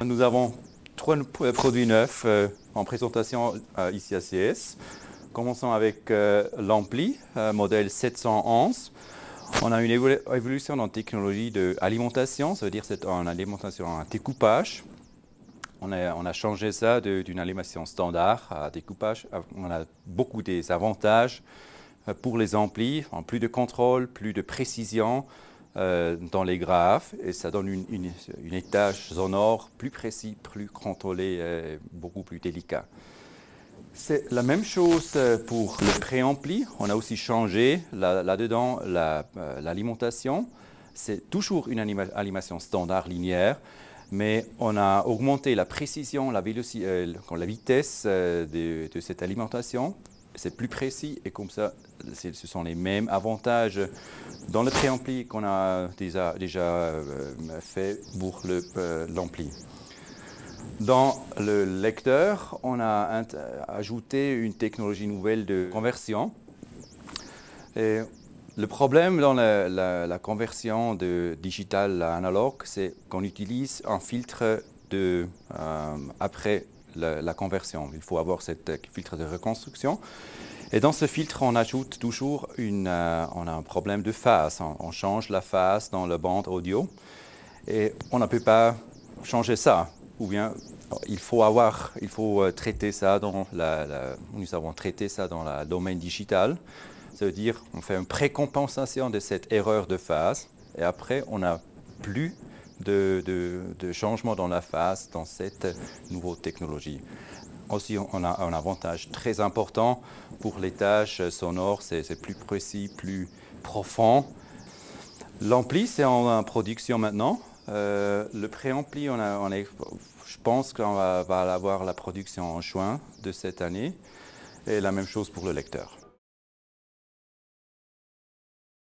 Nous avons trois produits neufs en présentation ici à CS. Commençons avec l'ampli, modèle 711. On a une évolution dans la technologie d'alimentation, ça veut dire que c'est une alimentation en découpage. On a changé ça d'une alimentation standard à découpage. On a beaucoup des avantages pour les amplis, en plus de contrôle, plus de précision dans les graphes, et ça donne une étage sonore plus précis, plus contrôlé, beaucoup plus délicat. C'est la même chose pour le préampli. On a aussi changé là-dedans l'alimentation. C'est toujours une alimentation standard linéaire, mais on a augmenté la précision, la vitesse de cette alimentation. C'est plus précis et comme ça, ce sont les mêmes avantages dans le préampli qu'on a déjà fait pour l'ampli. Dans le lecteur, on a ajouté une technologie nouvelle de conversion. Et le problème dans la conversion de digital à analogue, c'est qu'on utilise un filtre après la conversion. Il faut avoir ce filtre de reconstruction. Et dans ce filtre, on ajoute toujours on a un problème de phase. On change la phase dans la bande audio et on ne peut pas changer ça. Ou bien il faut traiter ça nous avons traité ça dans le domaine digital. Ça veut dire qu'on fait une précompensation de cette erreur de phase et après on n'a plus de changement dans la phase dans cette nouvelle technologie. Aussi, on a un avantage très important pour les tâches sonores, c'est plus précis, plus profond. L'ampli, c'est en production maintenant. Le préampli, je pense qu'on va avoir la production en juin de cette année. Et la même chose pour le lecteur.